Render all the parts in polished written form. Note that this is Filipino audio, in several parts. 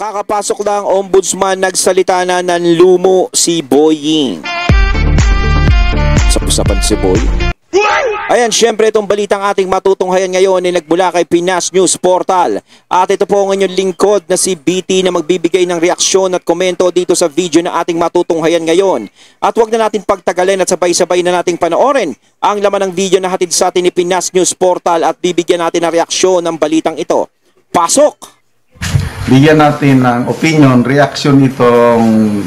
Kakapasok lang ombudsman, nagsalita na ng lumo si Boying. Sapusapan si Boying. Ayan, syempre itong balitang ating matutunghayan ngayon ay nagmula kay Pinas News Portal. At ito po ang inyong lingkod na si BT na magbibigay ng reaksyon at komento dito sa video na ating matutunghayan ngayon. At huwag na natin pagtagalin at sabay-sabay na nating panoorin ang laman ng video na hatid sa atin ni Pinas News Portal at bibigyan natin ng reaksyon ng balitang ito. Pasok! Bigyan natin ng opinion, reaction itong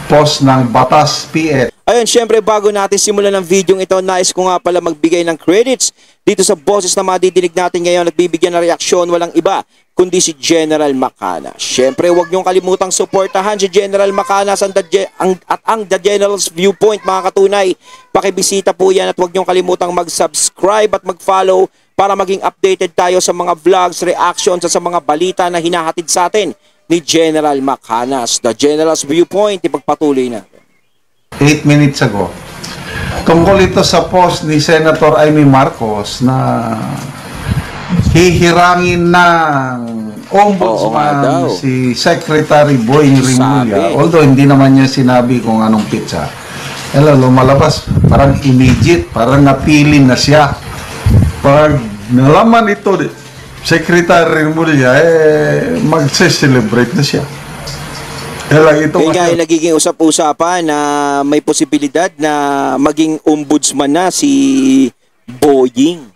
post ng Batas PS. Ayun, syempre bago natin simulan ng video ito, nais ko nga pala magbigay ng credits dito sa boses na madidinig natin ngayon at bibigyan ng reaksyon, walang iba kundi si General Macanas. Syempre huwag niyong kalimutang suportahan si General Macanas at ang The General's Viewpoint, mga katunay. Pakibisita po yan at huwag niyong kalimutang mag-subscribe at mag-follow para maging updated tayo sa mga vlogs, reactions at sa mga balita na hinahatid sa atin ni General Macanas. The General's Viewpoint, ipagpatuloy natin. 8 minutes ago. Tungkol ito sa post ni Senator Amy Marcos na hihirangin ng ombudsman si Secretary Boying Rimulya. Although hindi naman niya sinabi kung anong pizza. Lumalabas, parang immediate, parang napili na siya. Pag nalaman ito, Secretary Rimulya, magse-celebrate na siya. Kaya nagiging usap-usapan na may posibilidad na maging ombudsman na si Boying.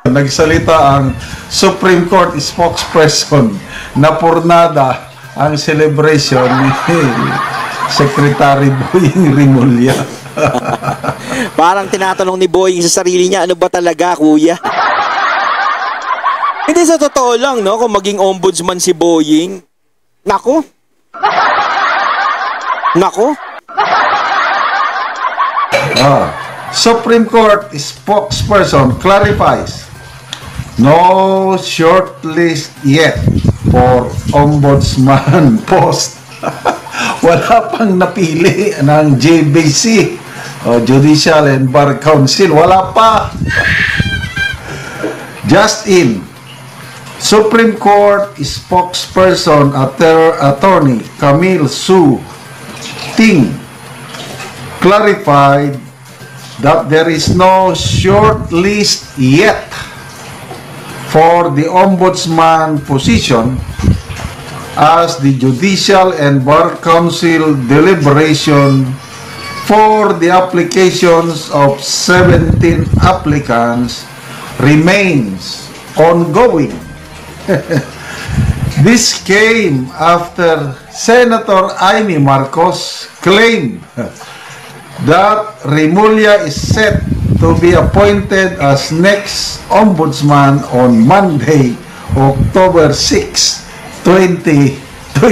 Nagsalita ang Supreme Court spokesperson na pornada ang celebration ni Secretary Boying Rimulya. Parang tinatanong ni Boying sa sarili niya, ano ba talaga, kuya? Hindi, sa totoo lang, no? Kung maging ombudsman si Boying, nako. Supreme Court spokesperson clarifies, no shortlist yet for ombudsman post. Wala pang napili ng JBC, Judicial and Bar Council. Wala pa. Just in, Supreme Court spokesperson attorney Camille Su Ting clarified that there is no short list yet for the ombudsman position as the Judicial and Bar Council deliberation for the applications of 17 applicants remains ongoing. This came after Senator Amy Marcos claimed that Rimulya is set to be appointed as next ombudsman on Monday, October 6, 2025.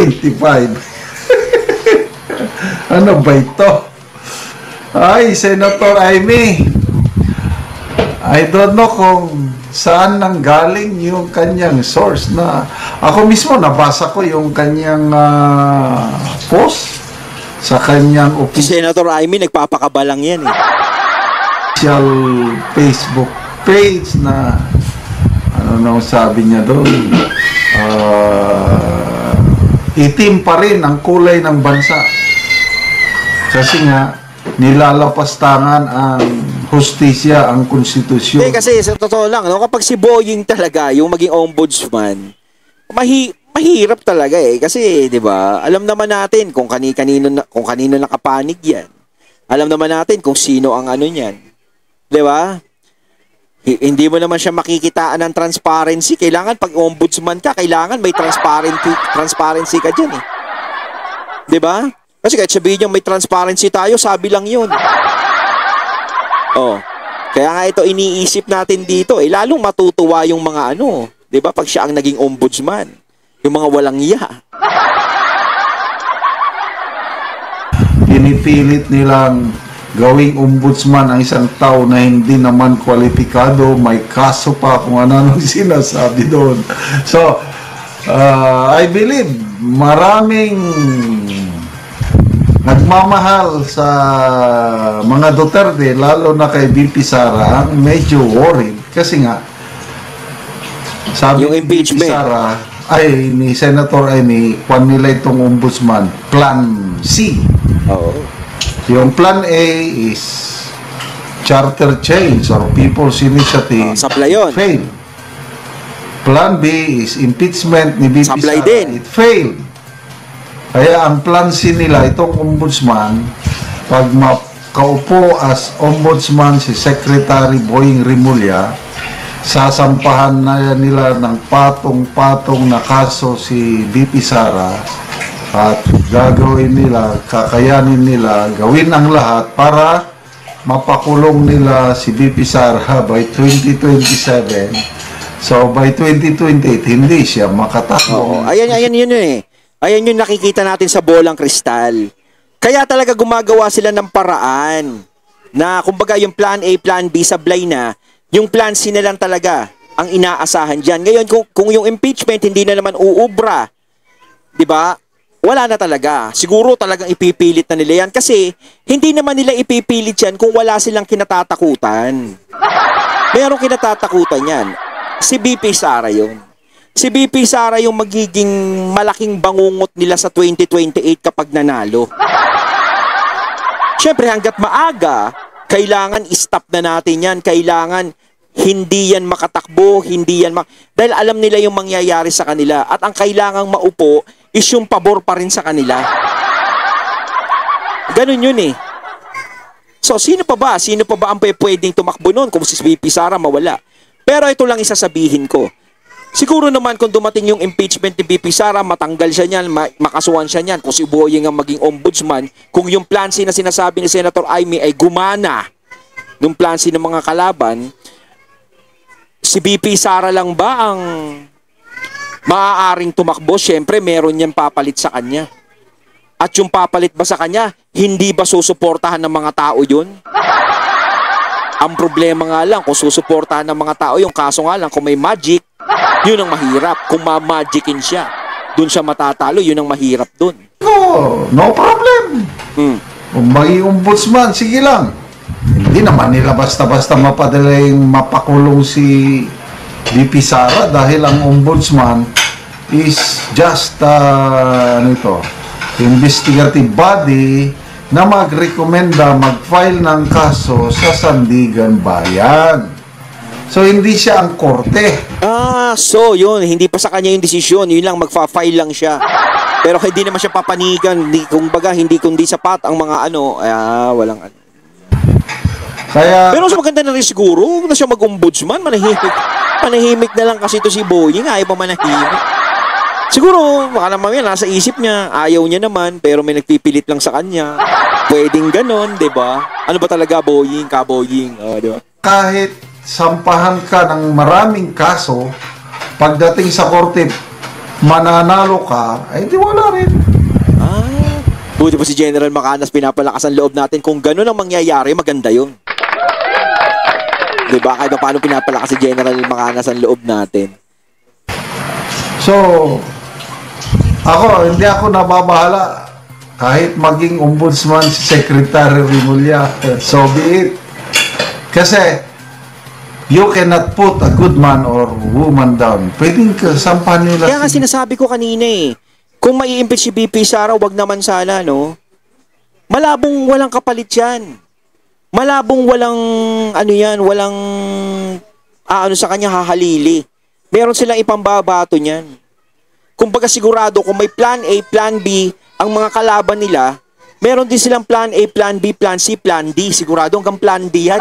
Ano ba ito? Ay, Senator Amy, I don't know kung saan nanggaling yung kanyang source na ako mismo nabasa ko yung kanyang post sa kanyang Si Senator Amy nagpapakabalang yan eh. Official Facebook page na ano nang sabi niya doon, itim pa rin ang kulay ng bansa kasi nga nilalapastangan ang hustisya, ang konstitusyon. Hindi, kasi sa totoo lang, no, kapag si Boying talaga yung maging ombudsman, mahirap talaga eh. Kasi, di ba, alam naman natin kung kanino nakapanig yan. Alam naman natin kung sino ang ano niyan. Di ba? Hindi mo naman siya makikitaan ng transparency. Kailangan pag ombudsman ka, kailangan may transparency ka dyan eh. Di ba? Kasi kahit sabihin nyo may transparency tayo, sabi lang yun. Kaya nga ito iniisip natin dito eh, lalong matutuwa yung mga ano, 'di ba, pag siya ang naging ombudsman, yung mga walang iya. Pinipilit nilang gawing ombudsman ang isang tao na hindi naman kwalipikado, may kaso pa kung ano sinasabi doon. So, I believe maraming nagmamahal sa mga Duterte, lalo na kay VP Sara, ang medyo worried kasi nga Sabi Yung ni impeachment. Sara, ni Senator Amy, kung nila itong ombudsman, Plan C. Oo. Yung Plan A is charter change or people's initiative. Supply yun. Failed. Plan B is impeachment ni BP Supply Sara. din. It failed. Kaya ang Plan C nila, itong ombudsman, pag makaupo as ombudsman si Secretary Boying Rimulya, sasampahan na nila ng patong-patong na kaso si BP Sara at gagawin nila, kakayanin nila, gawin ang lahat para mapakulong nila si BP Sara by 2027. So by 2028, hindi siya makatakbo. Oo. Ayan yun eh. Ayan yung nakikita natin sa bolang kristal. Kaya talaga gumagawa sila ng paraan na kumbaga yung Plan A, Plan B sablay na, yung Plan C na lang talaga ang inaasahan dyan. Ngayon, kung yung impeachment hindi na naman uubra, di ba? Wala na talaga. Siguro talagang ipipilit na nila yan kasi hindi naman nila ipipilit yan kung wala silang kinatatakutan. Merong kinatatakutan yan. Si BP Sara yun. Si BP Sara yung magiging malaking bangungot nila sa 2028 kapag nanalo. Siyempre hanggat maaga, kailangan i-stop na natin yan. Kailangan hindi yan makatakbo, hindi yan dahil alam nila yung mangyayari sa kanila. At ang kailangang maupo is yung pabor pa rin sa kanila. Ganun yun eh. So, sino pa ba? Sino pa ba ang pwedeng tumakbo nun kung si BP Sara mawala? Pero ito lang isasabihin ko. Siguro naman kung dumating yung impeachment ni BP Sara, matanggal siya niyan, makasuhan siya niyan. Kung si Boying ang maging ombudsman, kung yung Plan C na sinasabi ni Senator Amy ay gumana nung Plan C ng mga kalaban, si BP Sara lang ba ang maaaring tumakbo? Siyempre, meron yan papalit sa kanya. At yung papalit ba sa kanya, hindi ba susuportahan ng mga tao yun? Ang problema nga lang, kung susuportahan ng mga tao, yung kaso nga lang, kung may magic, yun ang mahirap. Kung ma-magicin siya, dun siya matatalo, yun ang mahirap dun. No problem. Kung maging ombudsman, sige lang. Hindi naman nila basta-basta mapadala yung mapakulong si BP Sara dahil ang ombudsman is just investigative body na magrekomenda mag-file ng kaso sa Sandigan Bayan. So hindi siya ang korte. So yun, hindi pa sa kanya yung desisyon, yun lang, magfa-file lang siya. Pero hindi naman siya papanigan, kumbaga hindi kundi sapat ang mga walang ano. Kaya, pero sa maganda na rin siguro, huwag na siya mag-ombudsman, manahimik na lang kasi ito si Boying, ayaw pa manahimik. Siguro, baka naman yan, nasa isip niya, ayaw niya naman, pero may nagpipilit lang sa kanya. Pwedeng ganon, di ba? Ano ba talaga, Boying, ka-Boying, di ba? Kahit sampahan ka ng maraming kaso, pagdating sa korte, mananalo ka, ay di wala rin. Buti pa si General Macanas, pinapalakas ang loob natin. Kung ganon ang mangyayari, maganda yun. Diba? Kahit paano pinapalakas si General Macanas ang loob natin. So, hindi ako nababahala. Kahit maging ombudsman si Secretary Rimulya, so be it. Kasi, you cannot put a good man or woman down. Pwedeng sampahan nila. Kaya nga sinasabi ko kanina eh, kung mai-impeach si BP Sara, wag naman sana, no? Malabong walang kapalit yan. Malabong walang, walang, sa kanya hahalili. Meron silang ipambabato niyan. Kumbaga sigurado, kung may Plan A, Plan B, ang mga kalaban nila, meron din silang Plan A, Plan B, Plan C, Plan D. Sigurado hanggang Plan D yan.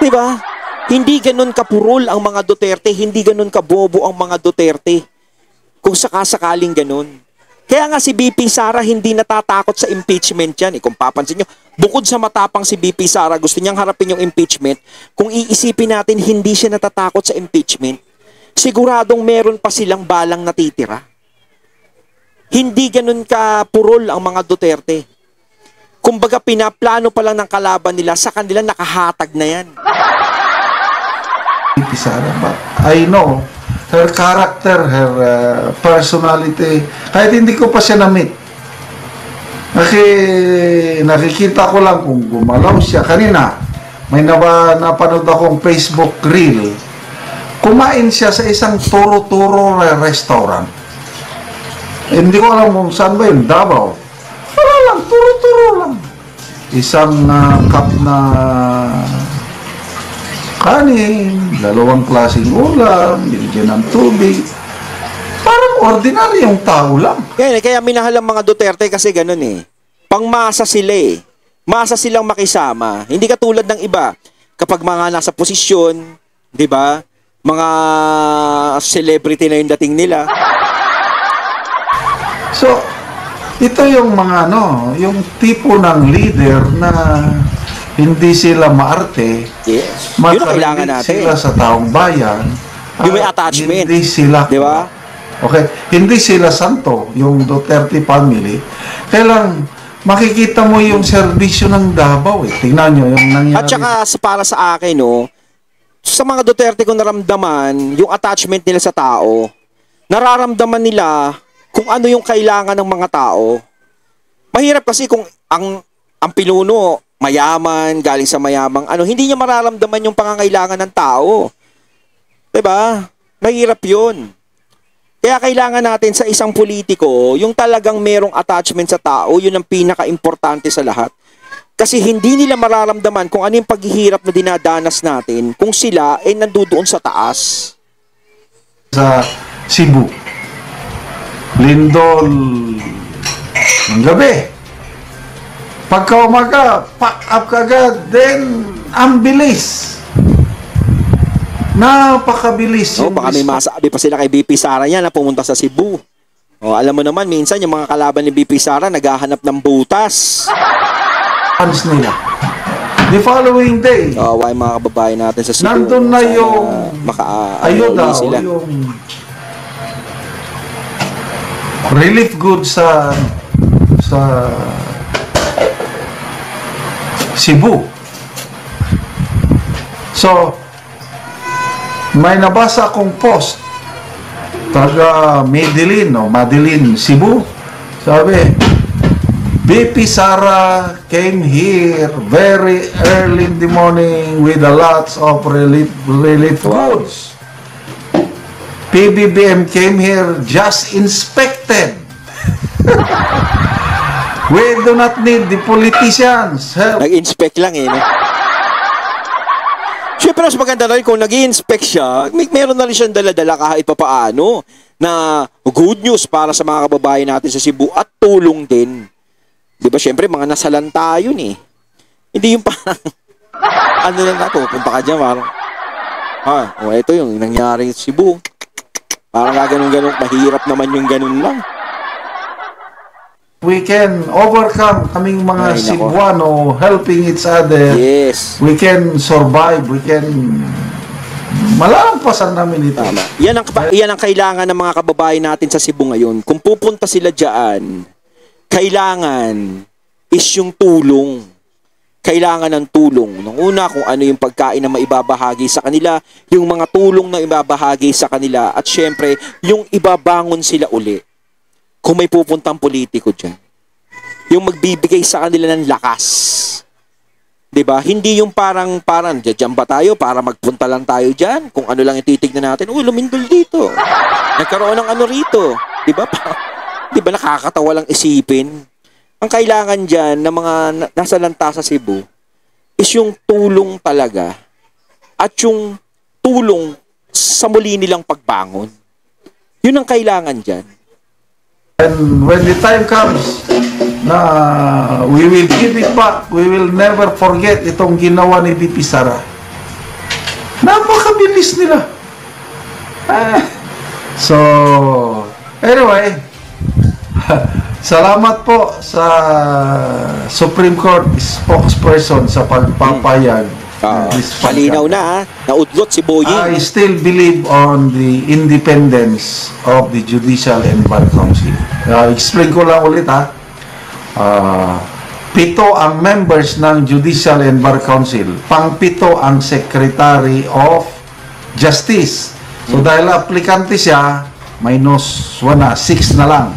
Diba? Hindi ganun kapurol ang mga Duterte, hindi ganun kabobo ang mga Duterte. Kung sakasakaling ganun. Kaya nga si BP Sara hindi natatakot sa impeachment yan. Kung papansin nyo, bukod sa matapang si BP Sara, gusto niyang harapin yung impeachment, kung iisipin natin hindi siya natatakot sa impeachment, siguradong meron pa silang balang natitira. Hindi ganun kapurol ang mga Duterte. Kumbaga pinaplano pa lang ng kalaban nila, sa kanila nakahatag na yan. BP Sara, but I know her character, her personality, kahit hindi ko pa siya na-meet. Nakikita ko lang kung gumalaw siya. Kanina, may napanood akong Facebook reel kumain siya sa isang turo-turo restaurant. Hindi ko alam kung saan ba yun, Davao. Wala lang, turo-turo lang. Isang cup na kanin, 2 klaseng ulam, binigyan ng tubig. Parang ordinaryong tao lang. Kaya minahal ang mga Duterte kasi ganun eh. Pangmasa sila eh. Masa silang makisama. Hindi katulad ng iba. Kapag mga nasa posisyon, di ba? Mga celebrity na yung dating nila. So, ito yung mga yung tipo ng leader na hindi sila maarte. Yes. Yun ang kailangan natin. Sila sa taong bayan. Yung may attachment. Hindi sila, di ba? Okay, hindi sila santo, yung Duterte family. Kailang makikita mo yung serbisyo ng Davao eh. Tingnan nyo yung nangyari. At saka para sa akin, sa mga Duterte ko naramdaman, yung attachment nila sa tao, nararamdaman nila kung ano yung kailangan ng mga tao. Mahirap kasi kung ang pinuno, mayaman, galing sa mayamang, hindi niya mararamdaman yung pangangailangan ng tao. Diba? Mahirap yun. Kaya kailangan natin sa isang politiko, yung talagang merong attachment sa tao, yun ang pinaka-importante sa lahat. Kasi hindi nila mararamdaman kung ano yung paghihirap na dinadanas natin kung sila ay nandoon sa taas. Sa Cebu, lindol ng gabi. Pagka umaga, pack up kagad, then ang bilis. Napakabilis. Baka may masabi pa sila kay BP Sara niya na pumunta sa Cebu. Alam mo naman, minsan yung mga kalaban ni BP Sara naghahanap ng butas. Nila. The following day, yung mga kababayan natin sa Cebu. nandun na yung ayuda sila. Yung relief goods sa Cebu. So, may nabasa akong post taga Medellin, Cebu. Sabi, BP Sara came here very early in the morning with a lots of relief goods. PBBM came here just inspected. We do not need the politicians help. Nag-inspect lang no? Siyempre, mas maganda na rin kung nag-i-inspect siya, meron na rin siyang dala-dala kahit papaano na good news para sa mga kababayan natin sa Cebu at tulong din. Di ba, siyempre, mga nasalanta yun eh. Hindi yung parang, na pupunta ka dyan, parang, ito yung nangyari sa Cebu. Parang ganun-ganun, mahirap naman yung ganun lang. We can overcome kaming mga Cebuano helping each other. Yes. We can survive. We can malalampasan namin ito. Tama. Yan ang kailangan ng mga kababayan natin sa Cebu ngayon. Kung pupunta sila diyan, kailangan is yung tulong. Kailangan ng tulong. Nung una, kung ano yung pagkain na maibabahagi sa kanila, yung mga tulong na ibabahagi sa kanila, at syempre, yung ibabangon sila uli. Kung may pupuntang politiko dyan. Yung magbibigay sa kanila ng lakas. 'Di ba? Hindi yung parang diyan ba tayo para magpunta lang tayo diyan? Kung ano lang ititignan natin, lumindol dito. Nagkaroon ng ano rito. 'Di ba? 'Di ba nakakatawa lang isipin? Ang kailangan diyan ng mga nasa lanta sa Cebu is yung tulong talaga at yung tulong sa muli nilang pagbangon. Yun ang kailangan diyan. And when the time comes na we will give it back, we will never forget itong ginawa ni BP Sara. Napakabilis nila. So, anyway, salamat po sa Supreme Court spokesperson sa pagpapayag. Malinaw na naudlot si Boying. I still believe on the independence of the Judicial and Bar Council. Explain ko lang ulit 7 ang members ng Judicial and Bar Council. Pang-7 ang Secretary of Justice. So dahil aplikante siya, -1 na, 6 na lang.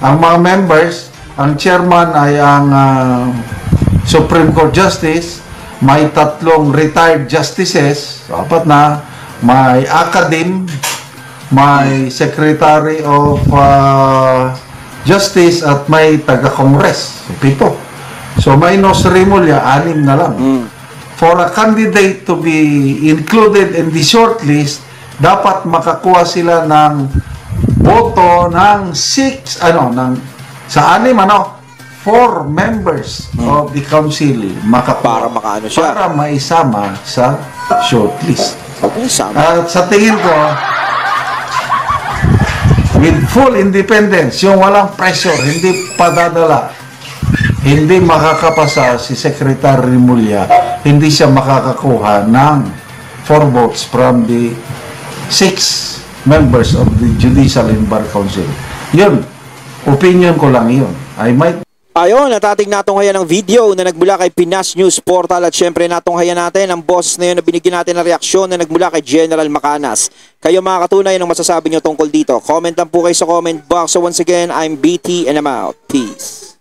Ang mga members, ang chairman ay ang Supreme Court Justice, may 3 retired justices, 4 na, may academe, may Secretary of Justice at may taga-Congress, 7. So minus Remulla, 6 na lang. For a candidate to be included in the shortlist, dapat makakuha sila ng boto ng 4 members of the council makakuha para maisama sa shortlist. At sa tingin ko, with full independence, yung walang pressure, hindi padadala, hindi makakapasa si Secretary Remulla, hindi siya makakakuha ng 4 votes from the 6 members of the Judicial and Bar Council. Yun, opinion ko lang yun. I might. Ayon, natating natunghayan ng video na nagmula kay Pinas News Portal at syempre natunghayan natin ang boses na yun na binigyan natin ng reaksyon na nagmula kay General Macanas. Kayo mga katunay, anong masasabi nyo tungkol dito? Comment lang po kayo sa comment box. So once again, I'm BT and I'm out. Peace.